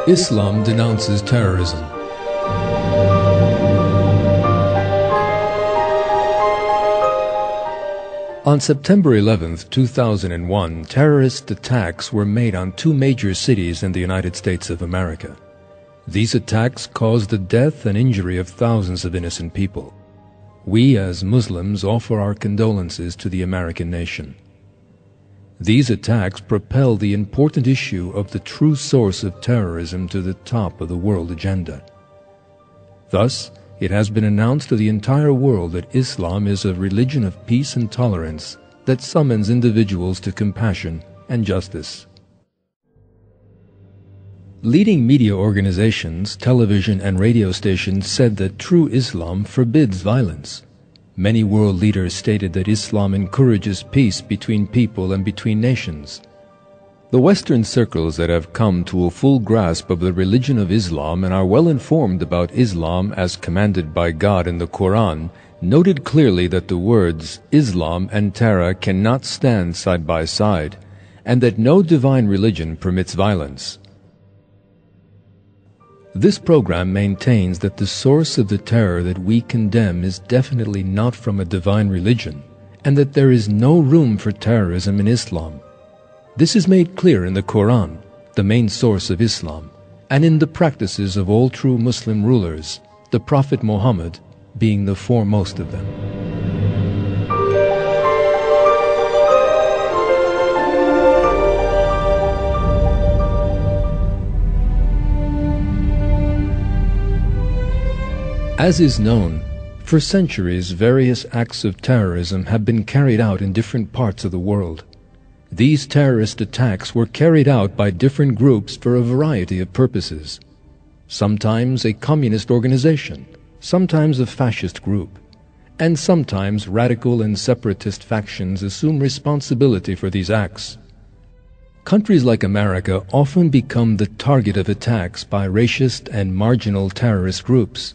Islam denounces terrorism. On September 11, 2001, terrorist attacks were made on two major cities in the United States of America. These attacks caused the death and injury of thousands of innocent people. We as Muslims offer our condolences to the American nation. These attacks propel the important issue of the true source of terrorism to the top of the world agenda. Thus, it has been announced to the entire world that Islam is a religion of peace and tolerance that summons individuals to compassion and justice. Leading media organizations, television and radio stations said that true Islam forbids violence. Many world leaders stated that Islam encourages peace between people and between nations. The Western circles that have come to a full grasp of the religion of Islam and are well informed about Islam as commanded by God in the Quran noted clearly that the words Islam and terror cannot stand side by side, and that no divine religion permits violence. This program maintains that the source of the terror that we condemn is definitely not from a divine religion, and that there is no room for terrorism in Islam. This is made clear in the Quran, the main source of Islam, and in the practices of all true Muslim rulers, the Prophet Muhammad being the foremost of them. As is known, for centuries various acts of terrorism have been carried out in different parts of the world. These terrorist attacks were carried out by different groups for a variety of purposes. Sometimes a communist organization, sometimes a fascist group, and sometimes radical and separatist factions assume responsibility for these acts. Countries like America often become the target of attacks by racist and marginal terrorist groups.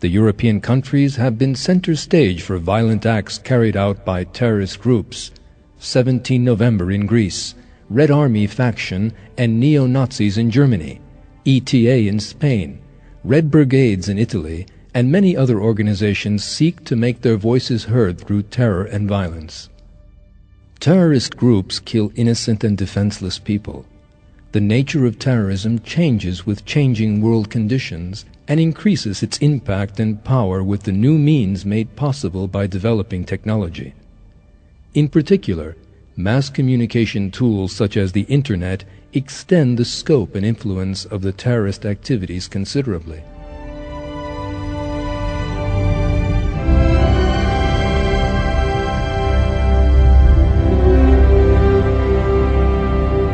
The European countries have been center stage for violent acts carried out by terrorist groups. 17 November in Greece, Red Army faction and neo-Nazis in Germany, ETA in Spain, Red Brigades in Italy, and many other organizations seek to make their voices heard through terror and violence. Terrorist groups kill innocent and defenseless people. The nature of terrorism changes with changing world conditions and increases its impact and power with the new means made possible by developing technology. In particular, mass communication tools such as the Internet extend the scope and influence of the terrorist activities considerably.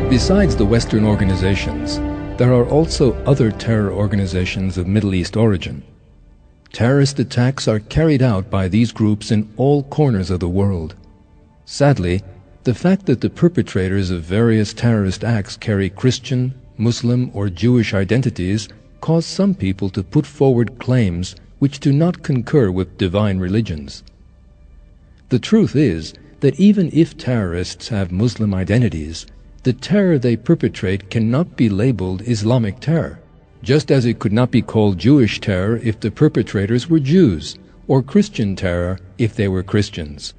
Besides the Western organizations, there are also other terror organizations of Middle East origin. Terrorist attacks are carried out by these groups in all corners of the world. Sadly, the fact that the perpetrators of various terrorist acts carry Christian, Muslim, or Jewish identities cause some people to put forward claims which do not concur with divine religions. The truth is that even if terrorists have Muslim identities, the terror they perpetrate cannot be labeled Islamic terror, just as it could not be called Jewish terror if the perpetrators were Jews, or Christian terror if they were Christians.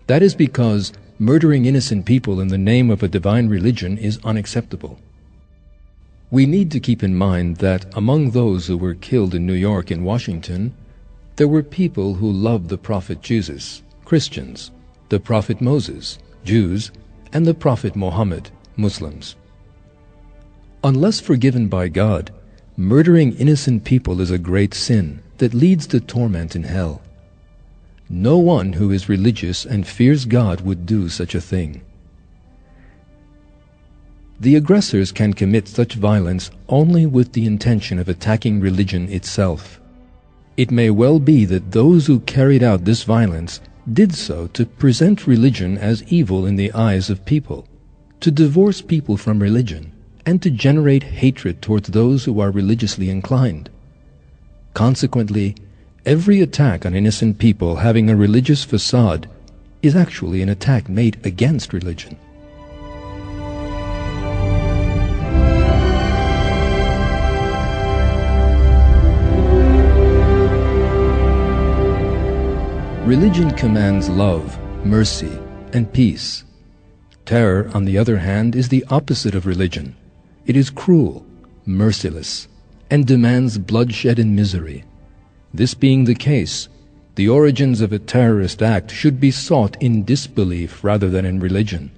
That is because murdering innocent people in the name of a divine religion is unacceptable. We need to keep in mind that among those who were killed in New York and Washington, there were people who loved the Prophet Jesus, Christians, the Prophet Moses, Jews, and the Prophet Muhammad, Muslims. Unless forgiven by God, murdering innocent people is a great sin that leads to torment in hell. No one who is religious and fears God would do such a thing. The aggressors can commit such violence only with the intention of attacking religion itself. It may well be that those who carried out this violence did so to present religion as evil in the eyes of people, to divorce people from religion, and to generate hatred towards those who are religiously inclined. Consequently, every attack on innocent people having a religious facade is actually an attack made against religion. Religion commands love, mercy, and peace. Terror, on the other hand, is the opposite of religion. It is cruel, merciless, and demands bloodshed and misery. This being the case, the origins of a terrorist act should be sought in disbelief rather than in religion.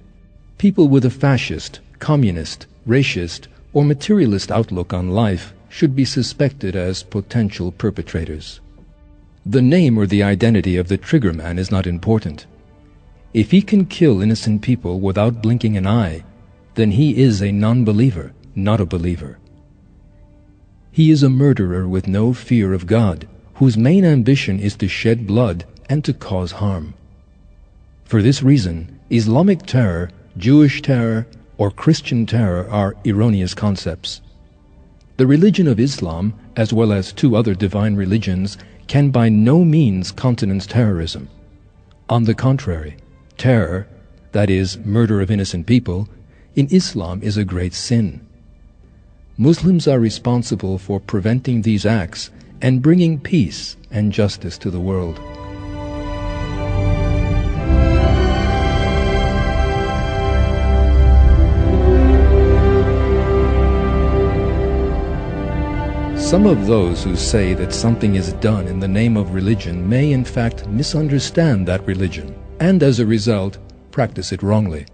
People with a fascist, communist, racist, or materialist outlook on life should be suspected as potential perpetrators. The name or the identity of the triggerman is not important. If he can kill innocent people without blinking an eye, then he is a non-believer, not a believer. He is a murderer with no fear of God, whose main ambition is to shed blood and to cause harm. For this reason, Islamic terror, Jewish terror, or Christian terror are erroneous concepts. The religion of Islam, as well as two other divine religions, can by no means countenance terrorism. On the contrary, terror, that is, murder of innocent people, in Islam is a great sin. Muslims are responsible for preventing these acts and bringing peace and justice to the world. Some of those who say that something is done in the name of religion may in fact misunderstand that religion, and as a result, practice it wrongly.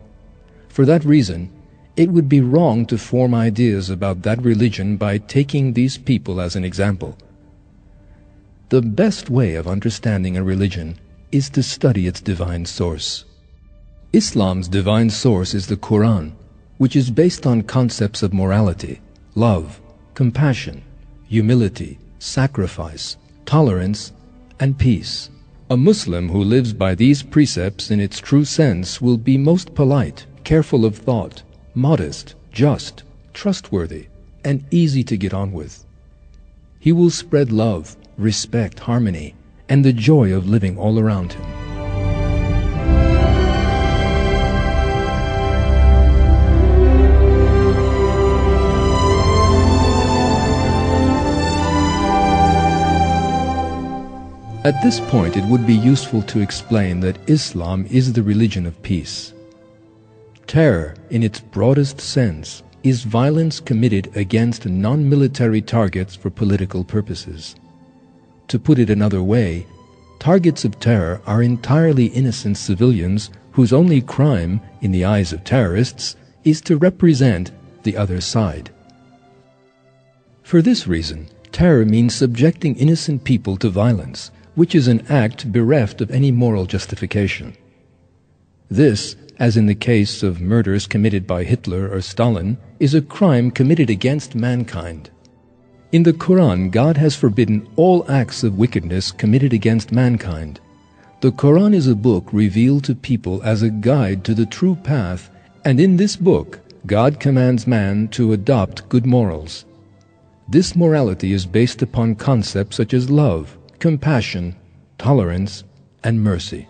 For that reason, it would be wrong to form ideas about that religion by taking these people as an example. The best way of understanding a religion is to study its divine source. Islam's divine source is the Quran, which is based on concepts of morality, love, compassion, humility, sacrifice, tolerance, and peace. A Muslim who lives by these precepts in its true sense will be most polite, careful of thought, modest, just, trustworthy, and easy to get on with. He will spread love, respect, harmony, and the joy of living all around him. At this point, it would be useful to explain that Islam is the religion of peace. Terror, in its broadest sense, is violence committed against non-military targets for political purposes. To put it another way, targets of terror are entirely innocent civilians whose only crime, in the eyes of terrorists, is to represent the other side. For this reason, terror means subjecting innocent people to violence, which is an act bereft of any moral justification. This, as in the case of murders committed by Hitler or Stalin, is a crime committed against mankind. In the Quran, God has forbidden all acts of wickedness committed against mankind. The Quran is a book revealed to people as a guide to the true path, and in this book, God commands man to adopt good morals. This morality is based upon concepts such as love, compassion, tolerance, and mercy.